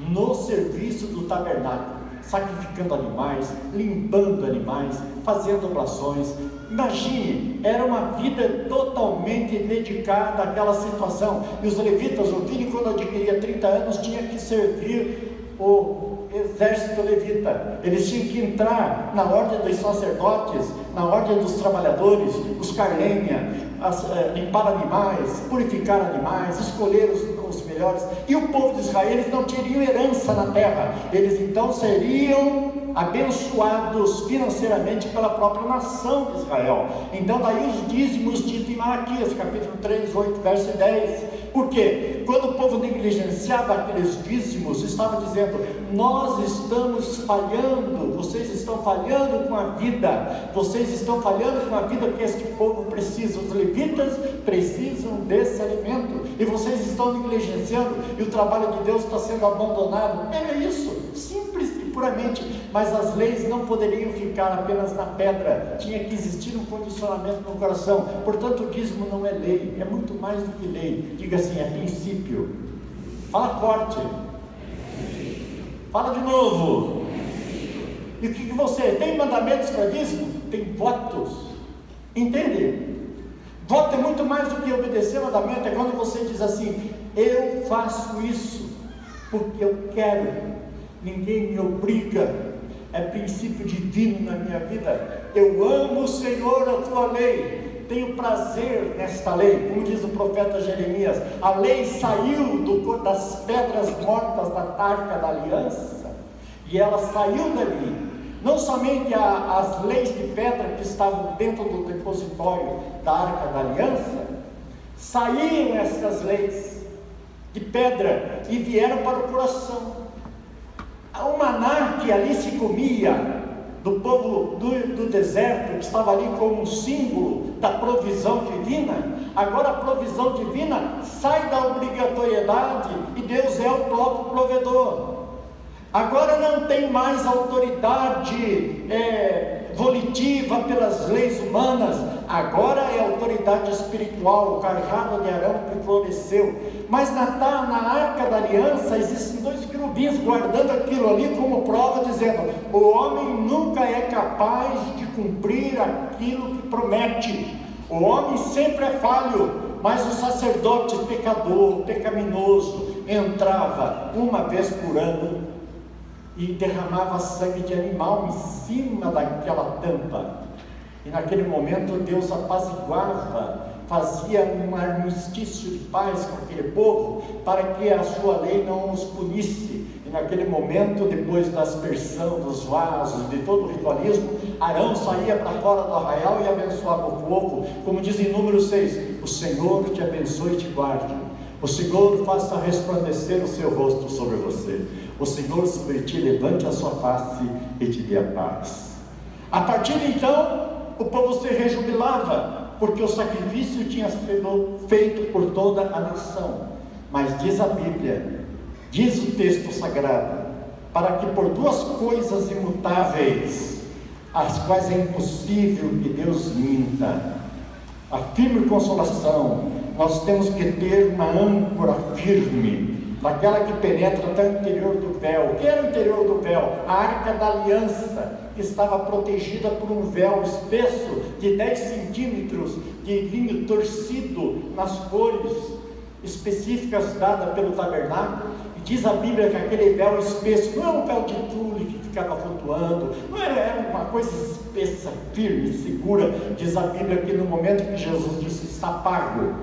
no serviço do tabernáculo, sacrificando animais, limpando animais, fazendo oblações. Imagine, era uma vida totalmente dedicada àquela situação. E os levitas, o filho, quando adquiria 30 anos, tinha que servir o exército levita. Eles tinham que entrar na ordem dos sacerdotes, na ordem dos trabalhadores, buscar lenha, limpar animais, purificar animais, escolher os melhores. E o povo de Israel, eles não teriam herança na terra, eles então seriam abençoados financeiramente pela própria nação de Israel. Então daí os dízimos de Malaquias, capítulo 3, 8, verso 10. Por quê? Quando o povo negligenciava aqueles dízimos, estava dizendo: nós estamos falhando, vocês estão falhando com a vida, vocês estão falhando com a vida que este povo precisa. Os levitas precisam desse alimento, e vocês estão negligenciando, e o trabalho de Deus está sendo abandonado. Era isso, simples e puramente. Mas as leis não poderiam ficar apenas na pedra, tinha que existir um condicionamento no coração. Portanto, o dízimo não é lei, é muito mais do que lei. Diga assim: é princípio. Fala forte. Fala de novo. E o que você tem? Mandamentos para dízimo? Tem votos. Entende? Voto é muito mais do que obedecer mandamento. É quando você diz assim: eu faço isso porque eu quero, ninguém me obriga. É princípio divino na minha vida. Eu amo, Senhor, a tua lei, tenho prazer nesta lei. Como diz o profeta Jeremias, a lei saiu das pedras mortas da arca da aliança, e ela saiu dali. Não somente as leis de pedra que estavam dentro do depositório da arca da aliança, saíram essas leis de pedra e vieram para o coração. O maná que ali se comia do povo do deserto, que estava ali como um símbolo da provisão divina, agora a provisão divina sai da obrigatoriedade e Deus é o próprio provedor. Agora não tem mais autoridade volitiva pelas leis humanas, agora é autoridade espiritual, o cajado de Arão que floresceu. Mas na arca da aliança existem 2 querubins guardando aquilo ali como prova, dizendo: o homem nunca é capaz de cumprir aquilo que promete, o homem sempre é falho. Mas o sacerdote pecador, pecaminoso, entrava uma vez por ano e derramava sangue de animal em cima daquela tampa, e naquele momento Deus apaziguava, fazia um armistício de paz com aquele povo, para que a sua lei não os punisse. E naquele momento, depois da aspersão dos vasos, de todo o ritualismo, Arão saía para fora do arraial e abençoava o povo, como diz em Números 6: o Senhor te abençoe e te guarde, o Senhor faça resplandecer o seu rosto sobre você, o Senhor sobre ti levante a sua face e te dê a paz. A partir de então, o povo se rejubilava, porque o sacrifício tinha sido feito por toda a nação. Mas diz a Bíblia, diz o texto sagrado, para que por 2 coisas imutáveis, as quais é impossível que Deus minta, a firme consolação, nós temos que ter uma âncora firme, daquela que penetra até o interior do véu. O que era o interior do véu? A arca da aliança, que estava protegida por um véu espesso de 10 centímetros de linho torcido nas cores específicas dadas pelo tabernáculo. E diz a Bíblia que aquele véu espesso não é um véu de tule que ficava flutuando, não era uma coisa espessa, firme, segura. Diz a Bíblia que no momento que Jesus disse: está pago,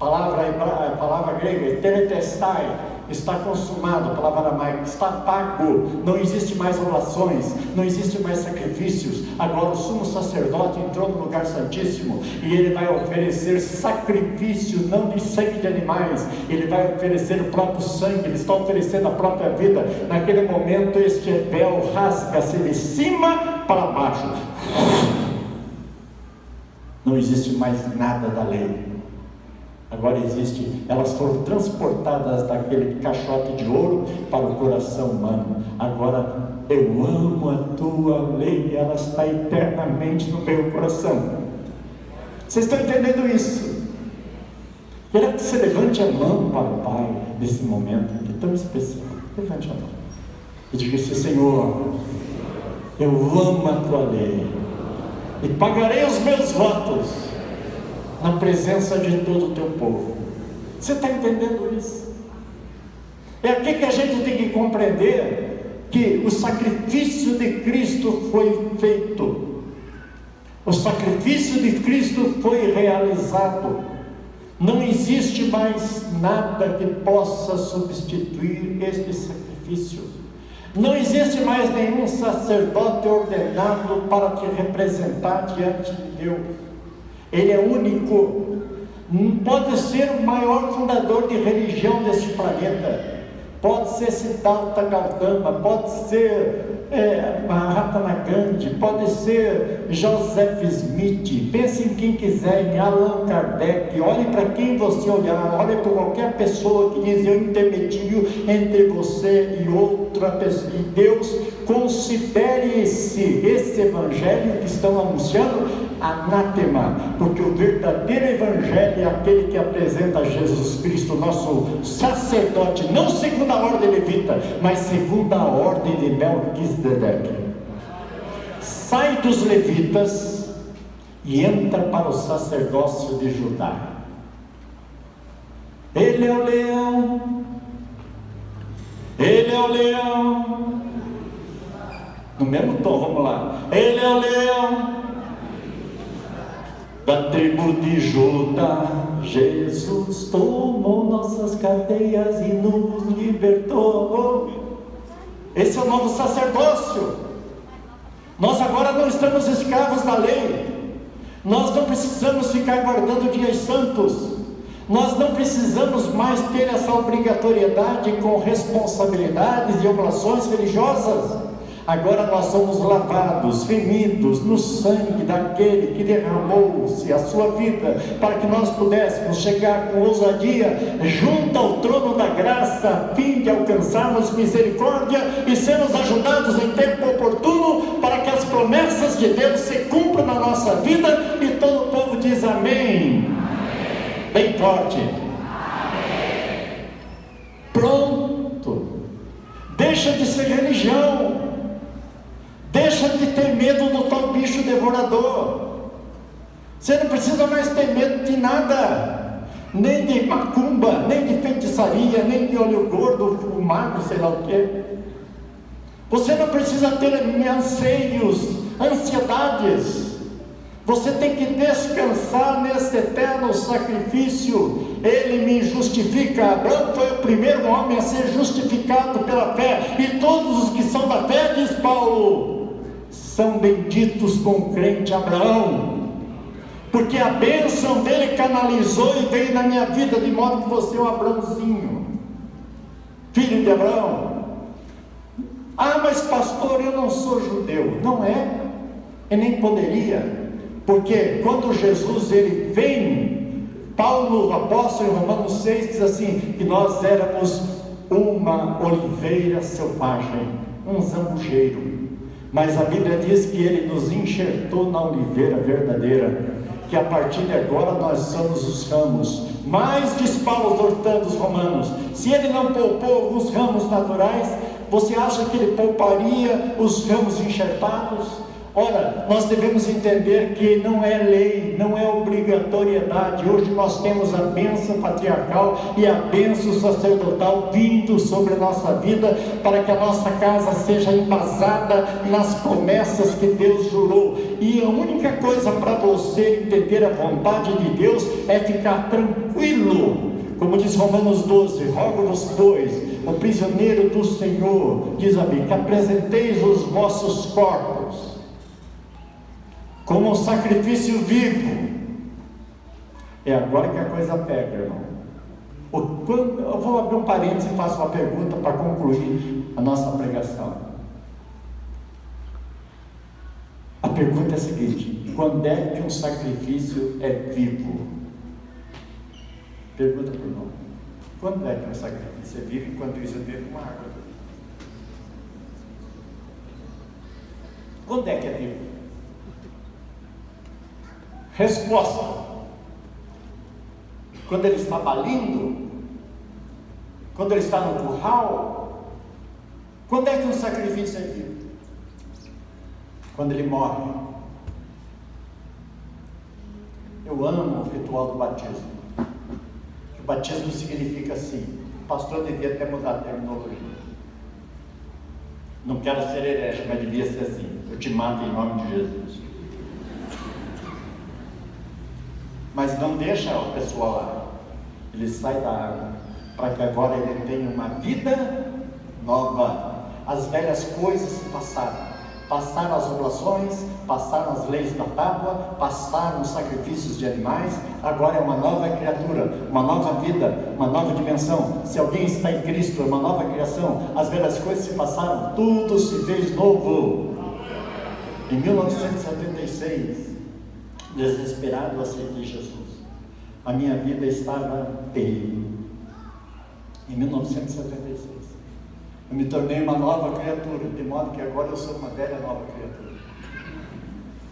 a palavra grega, teletestai, está consumado, a palavra aramaica, está pago, não existe mais orações, não existe mais sacrifícios. Agora o sumo sacerdote entrou no lugar santíssimo e ele vai oferecer sacrifício, não de sangue de animais, ele vai oferecer o próprio sangue, ele está oferecendo a própria vida. Naquele momento este véu rasga-se de cima para baixo, não existe mais nada da lei. Agora existe, elas foram transportadas daquele caixote de ouro para o coração humano. Agora, eu amo a tua lei, ela está eternamente no meu coração. Vocês estão entendendo isso? Quero que você levante a mão para o Pai nesse momento que é tão especial. Levante a mão e diga assim: Senhor, eu amo a tua lei e pagarei os meus votos na presença de todo o teu povo. Você está entendendo isso? É aqui que a gente tem que compreender que o sacrifício de Cristo foi feito. O sacrifício de Cristo foi realizado. Não existe mais nada que possa substituir este sacrifício. Não existe mais nenhum sacerdote ordenado para te representar diante de Deus. Ele é único. Pode ser o maior fundador de religião deste planeta. Pode ser Siddhartha Gautama, pode ser Mahatma Gandhi, pode ser Joseph Smith. Pense em quem quiser, em Allan Kardec. Olhe para quem você olhar, olhe para qualquer pessoa que diz: eu intermedio entre você e outra pessoa. E Deus considere esse evangelho que estão anunciando anátema, porque o verdadeiro evangelho é aquele que apresenta Jesus Cristo, nosso sacerdote, não segundo a ordem levita, mas segundo a ordem de Melquisedeque. Sai dos levitas e entra para o sacerdócio de Judá. Ele é o leão, ele é o leão. No mesmo tom, vamos lá. Ele é o leão da tribo de Judá. Jesus tomou nossas cadeias e nos libertou. Esse é o novo sacerdócio. Nós agora não estamos escravos da lei. Nós não precisamos ficar guardando dias santos. Nós não precisamos mais ter essa obrigatoriedade com responsabilidades e oblações religiosas. Agora nós somos lavados, remidos no sangue daquele que derramou-se a sua vida, para que nós pudéssemos chegar com ousadia junto ao trono da graça, a fim de alcançarmos misericórdia e sermos ajudados em tempo oportuno, para que as promessas de Deus se cumpram na nossa vida. E todo o povo diz amém, amém. Bem forte, amém. Pronto, deixa de ser religião. Deixa de ter medo do tal bicho devorador. Você não precisa mais ter medo de nada, nem de macumba, nem de feitiçaria, nem de olho gordo, fumado, sei lá o que. Você não precisa ter anseios, ansiedades. Você tem que descansar nesse eterno sacrifício. Ele me justifica. Abraão foi o primeiro homem a ser justificado pela fé, e todos os que são da fé, diz Paulo, são benditos com o crente Abraão, porque a bênção dele canalizou e veio na minha vida, de modo que você é um Abraãozinho, filho de Abraão. Ah, mas pastor, eu não sou judeu. Não é, e nem poderia, porque quando Jesus ele vem, Paulo, o apóstolo, em Romanos 6, diz assim, que nós éramos uma oliveira selvagem, um zambujeiro, mas a Bíblia diz que ele nos enxertou na oliveira verdadeira, que a partir de agora nós somos os ramos. Mas, diz Paulo exortando os romanos, se ele não poupou os ramos naturais, você acha que ele pouparia os ramos enxertados? Ora, nós devemos entender que não é lei, não é obrigatoriedade. Hoje nós temos a bênção patriarcal e a bênção sacerdotal vindo sobre a nossa vida, para que a nossa casa seja embasada nas promessas que Deus jurou. E a única coisa para você entender a vontade de Deus é ficar tranquilo. Como diz Romanos 12, rogo-vos, pois, o prisioneiro do Senhor, diz a Bíblia, que apresenteis os vossos corpos como um sacrifício vivo. É agora que a coisa pega, irmão. Eu vou abrir um parênteses e faço uma pergunta para concluir a nossa pregação. A pergunta é a seguinte: quando é que um sacrifício é vivo? Pergunta para o irmão: quando é que um sacrifício é vivo? Enquanto isso eu bebo uma água. Quando é que é vivo? Resposta: quando ele está balindo, quando ele está no curral. Quando é que um sacrifício é vivo? Quando ele morre. Eu amo o ritual do batismo. O batismo significa assim, o pastor devia até mudar a terminologia. Não quero ser herege, mas devia ser assim: eu te mato em nome de Jesus. mas não deixa a pessoa lá. Ele sai da água, para que agora ele tenha uma vida nova. As velhas coisas se passaram. Passaram as oblações, passaram as leis da tábua, passaram os sacrifícios de animais, agora é uma nova criatura, uma nova vida, uma nova dimensão. Se alguém está em Cristo, é uma nova criação. As velhas coisas se passaram, tudo se fez novo. Em 1976, desesperado, aceitei Jesus. A minha vida estava terrível. Em 1976. Eu me tornei uma nova criatura, de modo que agora eu sou uma velha nova criatura.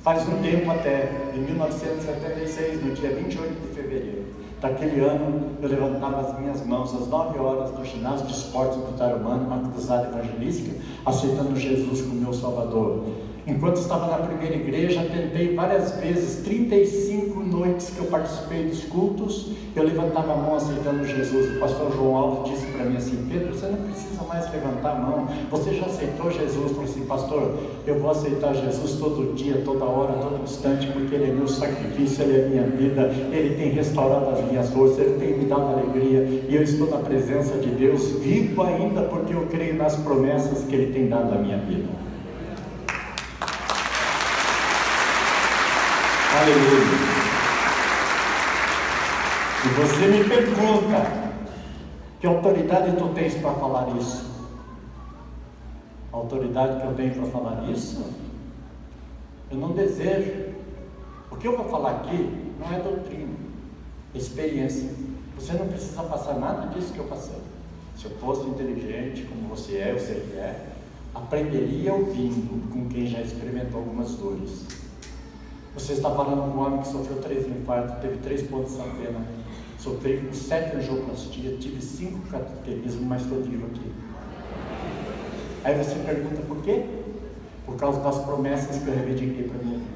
Faz um tempo até, em 1976, no dia 28 de fevereiro daquele ano, eu levantava as minhas mãos às 9 horas no ginásio de esportes do Tarumã, numa cruzada evangelística, aceitando Jesus como meu Salvador. Enquanto estava na primeira igreja, tentei várias vezes, 35 noites que eu participei dos cultos, eu levantava a mão aceitando Jesus. O pastor João Alves disse para mim assim: Pedro, você não precisa mais levantar a mão, você já aceitou Jesus. Eu falei assim: pastor, eu vou aceitar Jesus todo dia, toda hora, todo instante, porque Ele é meu sacrifício, Ele é minha vida, Ele tem restaurado as minhas forças, Ele tem me dado alegria, e eu estou na presença de Deus, vivo ainda porque eu creio nas promessas que Ele tem dado à minha vida. Aleluia. E você me pergunta: que autoridade tu tens para falar isso? A autoridade que eu tenho para falar isso? Eu não desejo. O que eu vou falar aqui não é doutrina, é experiência. Você não precisa passar nada disso que eu passei. Se eu fosse inteligente, como você é, eu sei que é, aprenderia ouvindo com quem já experimentou algumas dores. Você está falando com um homem que sofreu 3 infartos, teve 3 pontos de pena, sofri com 7 angioplastias, tive 5 cateterismos, mas estou vivo aqui. Aí você pergunta por quê? Por causa das promessas que eu reivindiquei para a minha vida.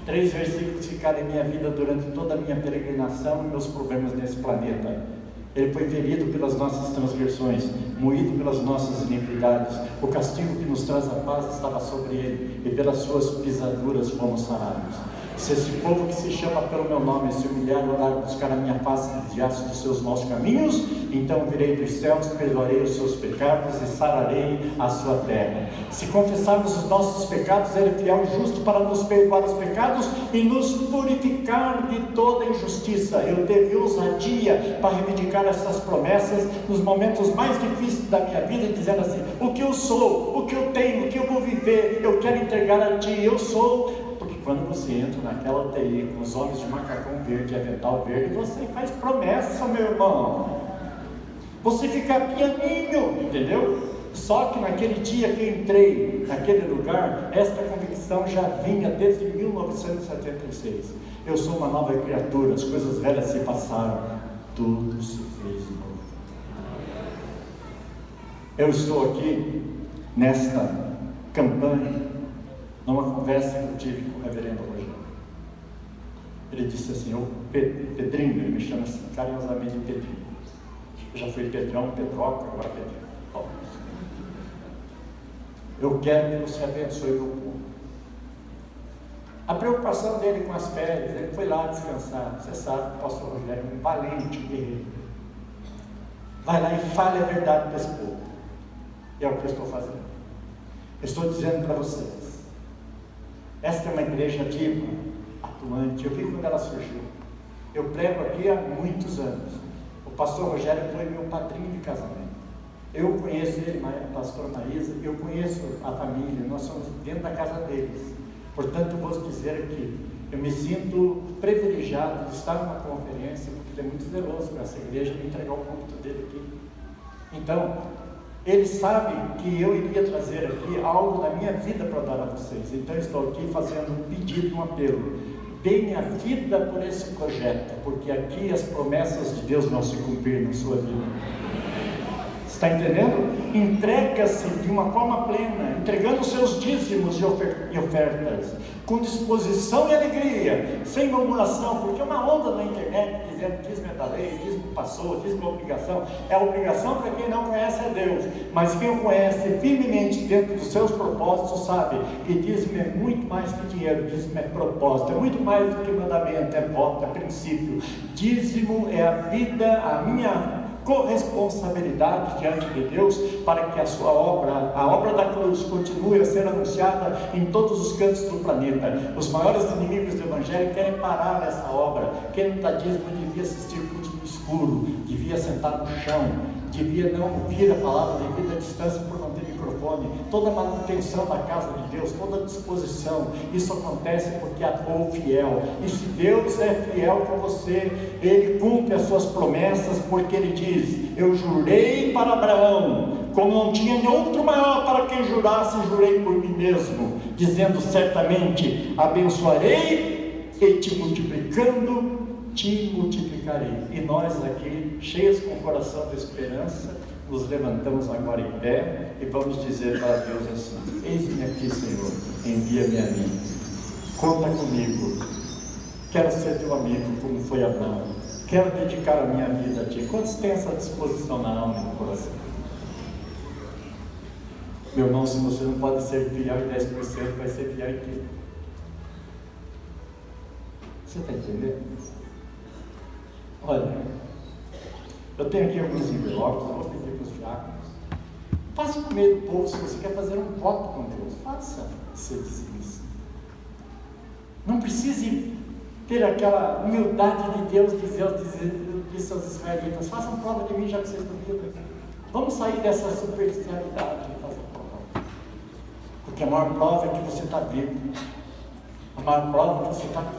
3 versículos ficaram em minha vida durante toda a minha peregrinação e meus problemas nesse planeta. Ele foi ferido pelas nossas transgressões, moído pelas nossas iniquidades. O castigo que nos traz a paz estava sobre ele, e pelas suas pisaduras fomos sarados. Se esse povo que se chama pelo meu nome se humilhar, orar, buscar a minha face e desviar-se dos seus maus caminhos, então virei dos céus, perdoarei os seus pecados e sararei a sua terra. Se confessarmos os nossos pecados, Ele é fiel e justo para nos perdoar os pecados e nos purificar de toda injustiça. Eu teve ousadia para reivindicar essas promessas nos momentos mais difíceis da minha vida, dizendo assim: o que eu sou, o que eu tenho, o que eu vou viver, eu quero entregar a Ti. Eu sou. Porque quando você entra naquela UTI com os homens de macacão verde e avental verde, você faz promessa, meu irmão. Você fica pianinho, entendeu? Só que naquele dia que eu entrei naquele lugar, esta convicção já vinha desde 1976. Eu sou uma nova criatura, as coisas velhas se passaram, tudo se fez novo. Eu estou aqui nesta campanha, numa conversa que eu tive com o reverendo Rogério. Ele disse assim: ô Pedrinho, ele me chama assim, carinhosamente de Pedrinho. Eu já fui Pedrão, Pedroca, agora Pedrinho. Bom, eu quero que você abençoe o meu povo. A preocupação dele com as férias, ele foi lá descansar. Você sabe que o pastor Rogério é um valente guerreiro. Vai lá e fale a verdade para esse povo. E é o que eu estou fazendo. Eu estou dizendo para vocês: esta é uma igreja viva, atuante. Eu vi quando ela surgiu. Eu prego aqui há muitos anos. O pastor Rogério foi meu padrinho de casamento. Eu conheço ele, o pastor Maísa, eu conheço a família, nós somos dentro da casa deles. Portanto, eu vou dizer que eu me sinto privilegiado de estar numa conferência, porque ele é muito zeloso para essa igreja, me entregar o púlpito dele aqui. Então, ele sabe que eu iria trazer aqui algo da minha vida para dar a vocês. Então, eu estou aqui fazendo um pedido, um apelo. Deem a vida por esse projeto, porque aqui as promessas de Deus vão se cumprir na sua vida. Está entendendo? Entrega-se de uma forma plena, entregando os seus dízimos e ofertas, com disposição e alegria, sem murmuração, porque uma onda na internet dizendo dízimo é da lei, dízimo passou, dízimo é obrigação. É obrigação para quem não conhece a Deus, mas quem o conhece firmemente dentro dos seus propósitos sabe que dízimo é muito mais que dinheiro, dízimo é propósito, é muito mais do que mandamento, é voto, é princípio. Dízimo é a vida, a minha corresponsabilidade diante de Deus, para que a sua obra, a obra da cruz, continue a ser anunciada em todos os cantos do planeta. Os maiores inimigos do Evangelho querem parar essa obra. Quem não dá dízimo devia assistir culto no escuro, devia sentar no chão, devia não ouvir a palavra devido à distância por não ter microfone. Toda a manutenção da casa de Deus, toda a disposição, isso acontece porque há povo fiel. E se Deus é fiel com você, Ele cumpre as suas promessas, porque Ele diz: eu jurei para Abraão, como não tinha outro maior para quem jurasse, jurei por mim mesmo, dizendo: certamente abençoarei e te multiplicando, te multiplicarei. E nós aqui, cheios com o coração de esperança, nos levantamos agora em pé e vamos dizer para Deus assim: eis-me aqui, Senhor, envia-me a mim, conta comigo, quero ser teu amigo como foi Abraão, quero dedicar a minha vida a ti. Quantos têm essa disposição na alma e no coração? Meu irmão, se você não pode ser fiel em 10%, vai ser fiel em quê? Você está entendendo? Olha, eu tenho aqui alguns envelopes, eu vou pedir para os diáconos. Faça com meio do povo. Se você quer fazer um voto com Deus, faça ser dizimista. Não precise ter aquela humildade de Deus, disse aos israelitas: façam prova de mim, já que vocês duvidam. Vamos sair dessa superficialidade de fazer prova, porque a maior prova é que você está vivo. A maior prova é que você está aqui.